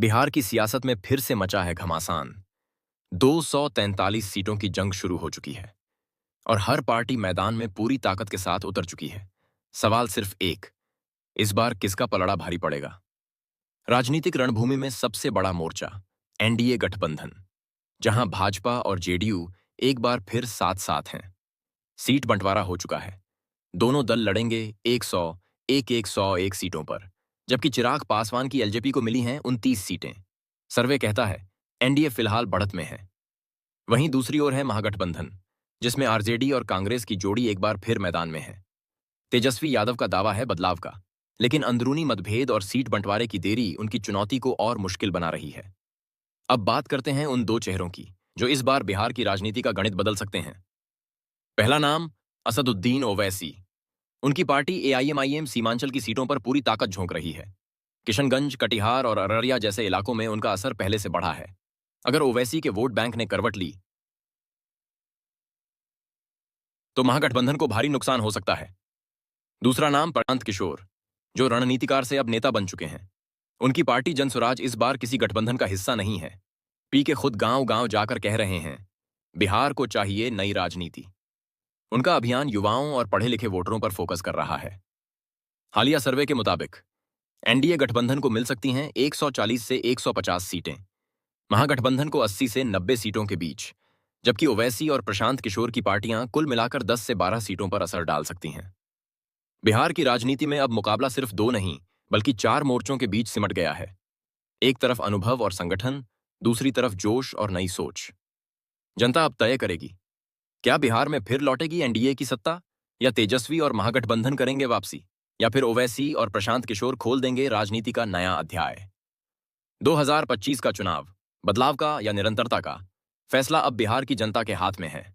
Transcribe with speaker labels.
Speaker 1: बिहार की सियासत में फिर से मचा है घमासान। 243 सीटों की जंग शुरू हो चुकी है और हर पार्टी मैदान में पूरी ताकत के साथ उतर चुकी है। सवाल सिर्फ एक, इस बार किसका पलड़ा भारी पड़ेगा? राजनीतिक रणभूमि में सबसे बड़ा मोर्चा एनडीए गठबंधन, जहां भाजपा और जेडीयू एक बार फिर साथ साथ हैं। सीट बंटवारा हो चुका है। दोनों दल लड़ेंगे 101 सीटों पर, जबकि चिराग पासवान की एलजेपी को मिली हैं 29 सीटें। सर्वे कहता है एनडीए फिलहाल बढ़त में है। वहीं दूसरी ओर है महागठबंधन, जिसमें आरजेडी और कांग्रेस की जोड़ी एक बार फिर मैदान में है। तेजस्वी यादव का दावा है बदलाव का, लेकिन अंदरूनी मतभेद और सीट बंटवारे की देरी उनकी चुनौती को और मुश्किल बना रही है। अब बात करते हैं उन दो चेहरों की जो इस बार बिहार की राजनीति का गणित बदल सकते हैं। पहला नाम असदुद्दीन ओवैसी। उनकी पार्टी एआईएमआईएम सीमांचल की सीटों पर पूरी ताकत झोंक रही है। किशनगंज, कटिहार और अररिया जैसे इलाकों में उनका असर पहले से बढ़ा है। अगर ओवैसी के वोट बैंक ने करवट ली तो महागठबंधन को भारी नुकसान हो सकता है। दूसरा नाम प्रशांत किशोर, जो रणनीतिकार से अब नेता बन चुके हैं। उनकी पार्टी जनसुराज इस बार किसी गठबंधन का हिस्सा नहीं है। पी के खुद गांव गांव जाकर कह रहे हैं बिहार को चाहिए नई राजनीति। उनका अभियान युवाओं और पढ़े लिखे वोटरों पर फोकस कर रहा है। हालिया सर्वे के मुताबिक एनडीए गठबंधन को मिल सकती हैं 140 से 150 सीटें, महागठबंधन को 80 से 90 सीटों के बीच, जबकि ओवैसी और प्रशांत किशोर की पार्टियां कुल मिलाकर 10 से 12 सीटों पर असर डाल सकती हैं। बिहार की राजनीति में अब मुकाबला सिर्फ दो नहीं, बल्कि 4 मोर्चों के बीच सिमट गया है। एक तरफ अनुभव और संगठन, दूसरी तरफ जोश और नई सोच। जनता अब तय करेगी, क्या बिहार में फिर लौटेगी एनडीए की सत्ता, या तेजस्वी और महागठबंधन करेंगे वापसी, या फिर ओवैसी और प्रशांत किशोर खोल देंगे राजनीति का नया अध्याय। 2025 का चुनाव बदलाव का या निरंतरता का, फैसला अब बिहार की जनता के हाथ में है।